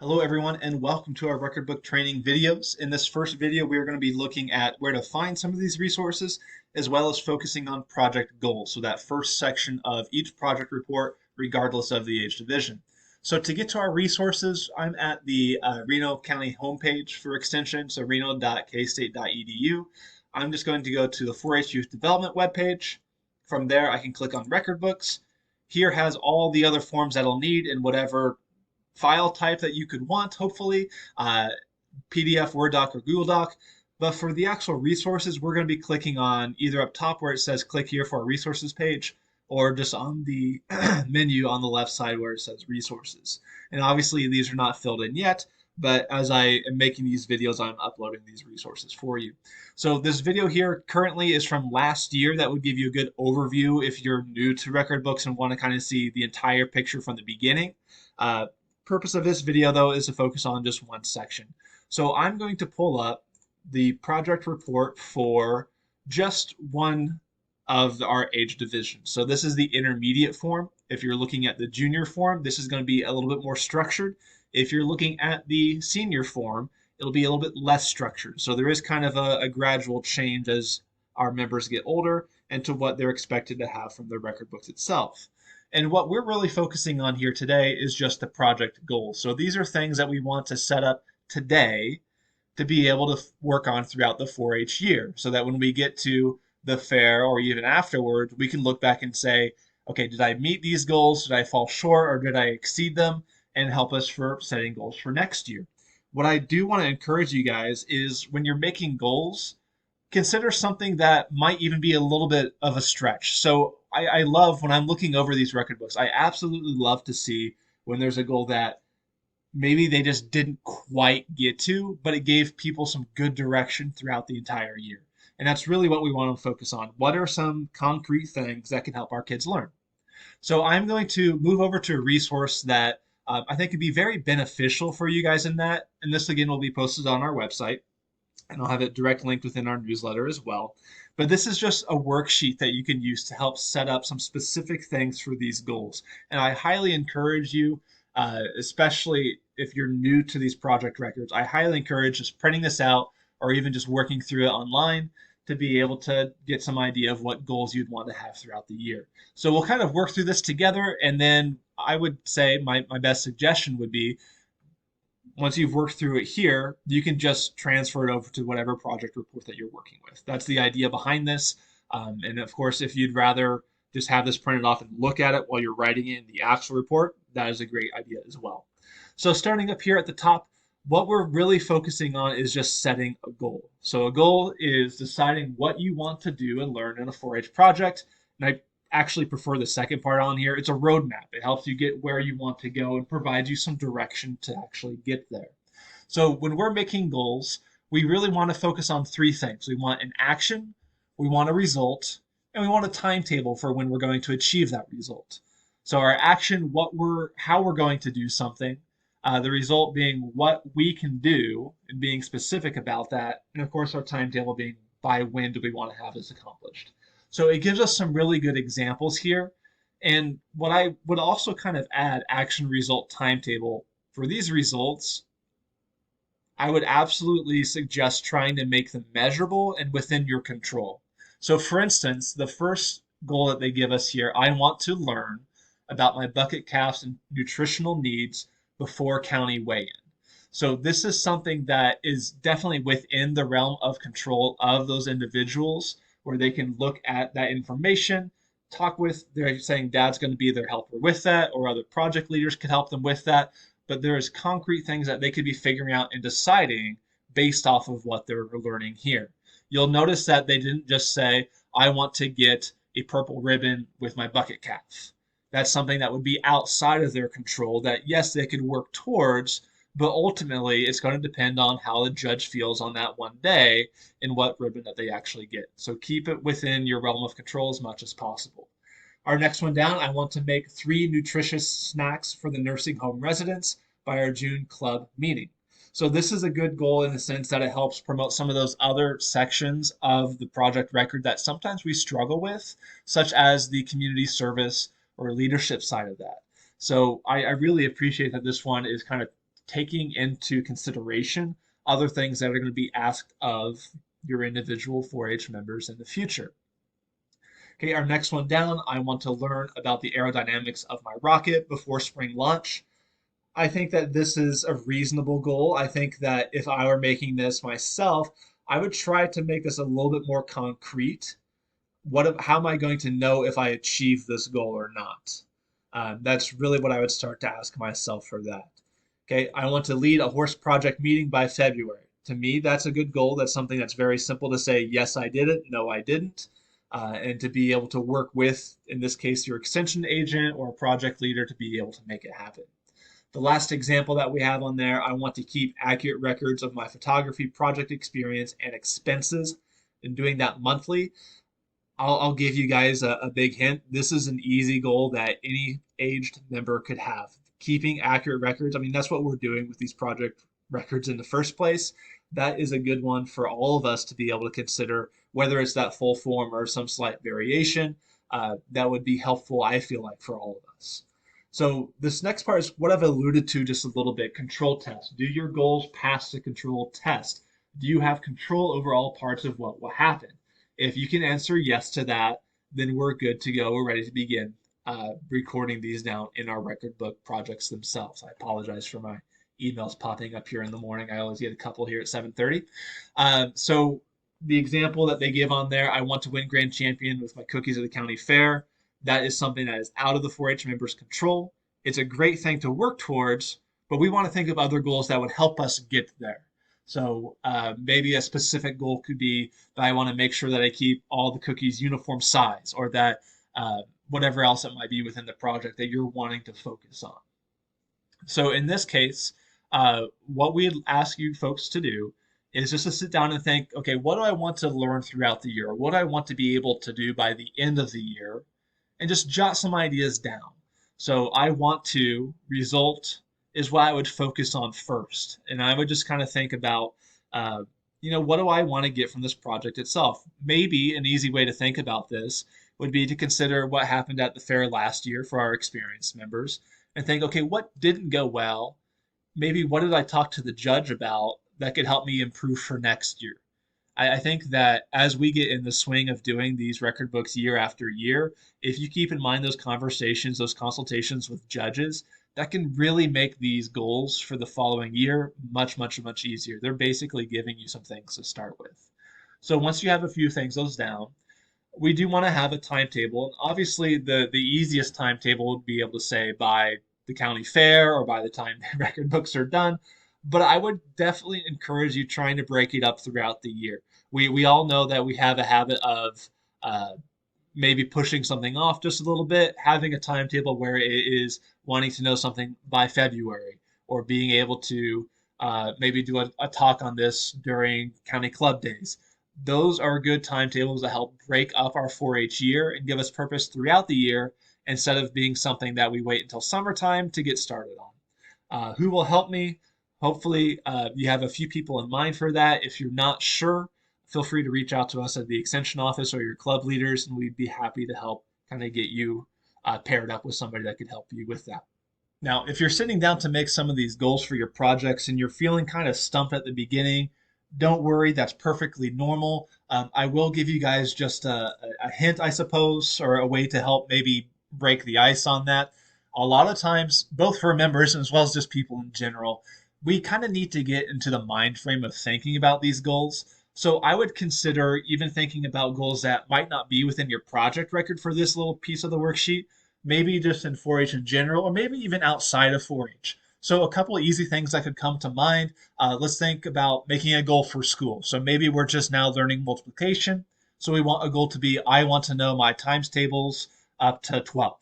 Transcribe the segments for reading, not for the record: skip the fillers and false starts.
Hello everyone and welcome to our record book training videos. In this first video, we are going to be looking at where to find some of these resources as well as focusing on project goals. So that first section of each project report regardless of the age division. So to get to our resources, I'm at the Reno County homepage for extension, so reno.kstate.edu. I'm just going to go to the 4-H Youth Development webpage. From there, I can click on record books. Here has all the other forms that I'll need in whatever file type that you could want, hopefully, PDF, Word doc, or Google Doc. But for the actual resources, we're going to be clicking on either up top where it says click here for our resources page, or just on the menu on the left side where it says resources. And obviously these are not filled in yet, but as I am making these videos, I'm uploading these resources for you. So this video here currently is from last year. That would give you a good overview if you're new to record books and want to kind of see the entire picture from the beginning. Purpose of this video though is to focus on just one section. So I'm going to pull up the project report for just one of our age divisions. So this is the intermediate form. If you're looking at the junior form, this is going to be a little bit more structured. If you're looking at the senior form, it'll be a little bit less structured. So there is kind of a gradual change as our members get older and to what they're expected to have from the record books itself. And what we're really focusing on here today is just the project goals. So these are things that we want to set up today to be able to work on throughout the 4-H year so that when we get to the fair or even afterward, we can look back and say, okay, did I meet these goals? Did I fall short or did I exceed them? And help us for setting goals for next year. What I do want to encourage you guys is when you're making goals, consider something that might even be a little bit of a stretch. So I love when I'm looking over these record books, I absolutely love to see when there's a goal that maybe they just didn't quite get to, but it gave people some good direction throughout the entire year. And that's really what we want to focus on. What are some concrete things that can help our kids learn? So I'm going to move over to a resource that I think could be very beneficial for you guys in that. And this again will be posted on our website and I'll have it direct linked within our newsletter as well. But this is just a worksheet that you can use to help set up some specific things for these goals. And I highly encourage you, especially if you're new to these project records, I highly encourage just printing this out or even just working through it online to be able to get some idea of what goals you'd want to have throughout the year. So we'll kind of work through this together, and then I would say my best suggestion would be once you've worked through it here, you can just transfer it over to whatever project report that you're working with. That's the idea behind this. And of course, if you'd rather just have this printed off and look at it while you're writing in the actual report, that is a great idea as well. So starting up here at the top, what we're really focusing on is just setting a goal. So a goal is deciding what you want to do and learn in a 4-H project. And I actually prefer the second part on here. It's a roadmap. It helps you get where you want to go and provides you some direction to actually get there. So when we're making goals, we really want to focus on three things. We want an action, we want a result, and we want a timetable for when we're going to achieve that result. So our action, how we're going to do something, the result being what we can do and being specific about that, and of course our timetable being by when do we want to have this accomplished. So it gives us some really good examples here. And what I would also kind of add action result timetable for these results, I would absolutely suggest trying to make them measurable and within your control. So for instance, the first goal that they give us here, I want to learn about my bucket calves and nutritional needs before county weigh-in. So this is something that is definitely within the realm of control of those individuals where they can look at that information, talk with, they're saying dad's going to be their helper with that, or other project leaders could help them with that. But there's concrete things that they could be figuring out and deciding based off of what they're learning here. You'll notice that they didn't just say, I want to get a purple ribbon with my bucket calf. That's something that would be outside of their control that, yes, they could work towards, but ultimately it's going to depend on how the judge feels on that one day and what ribbon that they actually get. So keep it within your realm of control as much as possible. Our next one down, I want to make 3 nutritious snacks for the nursing home residents by our June club meeting. So this is a good goal in the sense that it helps promote some of those other sections of the project record that sometimes we struggle with, such as the community service or leadership side of that. So I really appreciate that this one is kind of taking into consideration other things that are going to be asked of your individual 4-H members in the future. Okay, our next one down, I want to learn about the aerodynamics of my rocket before spring launch. I think that this is a reasonable goal. I think that if I were making this myself, I would try to make this a little bit more concrete. How am I going to know if I achieve this goal or not? That's really what I would start to ask myself for that. Okay, I want to lead a horse project meeting by February. To me, that's a good goal. That's something that's very simple to say, yes, I did it, no, I didn't. And to be able to work with, in this case, your extension agent or project leader to be able to make it happen. The last example that we have on there, I want to keep accurate records of my photography project experience and expenses and doing that monthly. I'll give you guys a big hint. This is an easy goal that any aged member could have. Keeping accurate records. I mean, that's what we're doing with these project records in the first place. That is a good one for all of us to be able to consider, whether it's that full form or some slight variation. That would be helpful, I feel like, for all of us. So this next part is what I've alluded to just a little bit, control test. Do your goals pass the control test? Do you have control over all parts of what will happen? If you can answer yes to that, then we're good to go. We're ready to begin recording these down in our record book projects themselves. I apologize for my emails popping up here in the morning. I always get a couple here at 7:30. So the example that they give on there, I want to win grand champion with my cookies at the county fair. That is something that is out of the 4-H members' control. It's a great thing to work towards, but we want to think of other goals that would help us get there. So maybe a specific goal could be that I want to make sure that I keep all the cookies uniform size, or that whatever else it might be within the project that you're wanting to focus on. So in this case, what we'd ask you folks to do is just to sit down and think, okay, what do I want to learn throughout the year? What do I want to be able to do by the end of the year? And just jot some ideas down. So I want to result is what I would focus on first. And I would just kind of think about, what do I want to get from this project itself? Maybe an easy way to think about this would be to consider what happened at the fair last year for our experienced members and think, okay, what didn't go well? Maybe what did I talk to the judge about that could help me improve for next year? I think that as we get in the swing of doing these record books year after year, if you keep in mind those conversations, those consultations with judges, that can really make these goals for the following year much, much, much easier. They're basically giving you some things to start with. So once you have a few things those down, we do want to have a timetable. And obviously, the easiest timetable would be able to say by the county fair or by the time the record books are done. But I would definitely encourage you trying to break it up throughout the year. We all know that we have a habit of maybe pushing something off just a little bit, having a timetable where it is wanting to know something by February, or being able to maybe do a talk on this during county club days. Those are good timetables that help break up our 4-H year and give us purpose throughout the year instead of being something that we wait until summertime to get started on. Who will help me? Hopefully, you have a few people in mind for that. If you're not sure, feel free to reach out to us at the extension office or your club leaders, and we'd be happy to help kind of get you paired up with somebody that could help you with that. Now, if you're sitting down to make some of these goals for your projects and you're feeling kind of stumped at the beginning, don't worry, that's perfectly normal. I will give you guys just a hint, I suppose, or a way to help maybe break the ice on that. A lot of times, both for members as well as just people in general, we kind of need to get into the mind frame of thinking about these goals. So I would consider even thinking about goals that might not be within your project record for this little piece of the worksheet, maybe just in 4-H in general, or maybe even outside of 4-H. So a couple of easy things that could come to mind. Let's think about making a goal for school. So maybe we're just now learning multiplication. So we want a goal to be, I want to know my times tables up to 12.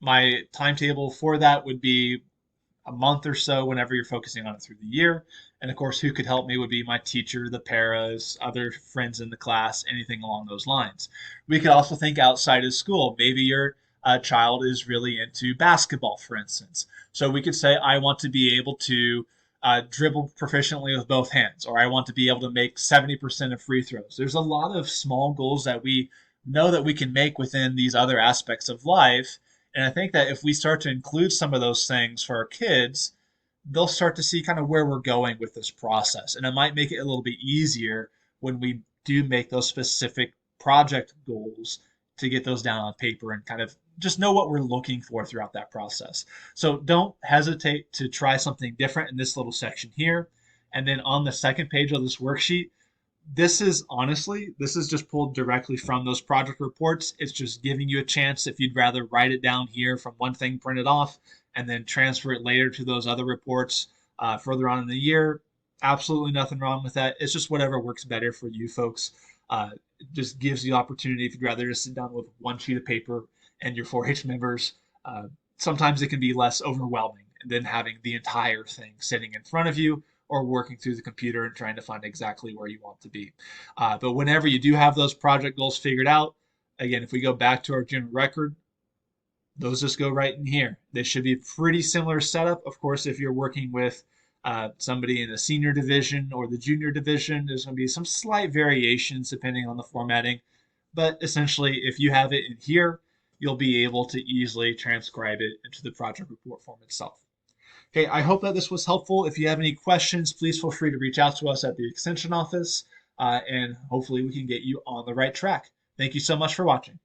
My timetable for that would be a month or so whenever you're focusing on it through the year. And of course, who could help me would be my teacher, the paras, other friends in the class, anything along those lines. We could also think outside of school. Maybe your child is really into basketball, for instance. So we could say, I want to be able to dribble proficiently with both hands, or I want to be able to make 70% of free throws. There's a lot of small goals that we know that we can make within these other aspects of life. And I think that if we start to include some of those things for our kids, they'll start to see kind of where we're going with this process. And it might make it a little bit easier when we do make those specific project goals to get those down on paper and kind of just know what we're looking for throughout that process. So don't hesitate to try something different in this little section here. And then on the second page of this worksheet, this is just pulled directly from those project reports. It's just giving you a chance if you'd rather write it down here from one thing printed off and then transfer it later to those other reports further on in the year. Absolutely nothing wrong with that. It's just whatever works better for you folks. It just gives you the opportunity if you'd rather just sit down with one sheet of paper and your 4-H members. Sometimes it can be less overwhelming than having the entire thing sitting in front of you or working through the computer and trying to find exactly where you want to be. But whenever you do have those project goals figured out, again, if we go back to our general record, those just go right in here. They should be a pretty similar setup. Of course, if you're working with somebody in the senior division or the junior division, there's going to be some slight variations depending on the formatting. But essentially, if you have it in here, you'll be able to easily transcribe it into the project report form itself. Okay, I hope that this was helpful. If you have any questions, please feel free to reach out to us at the Extension office, and hopefully we can get you on the right track. Thank you so much for watching.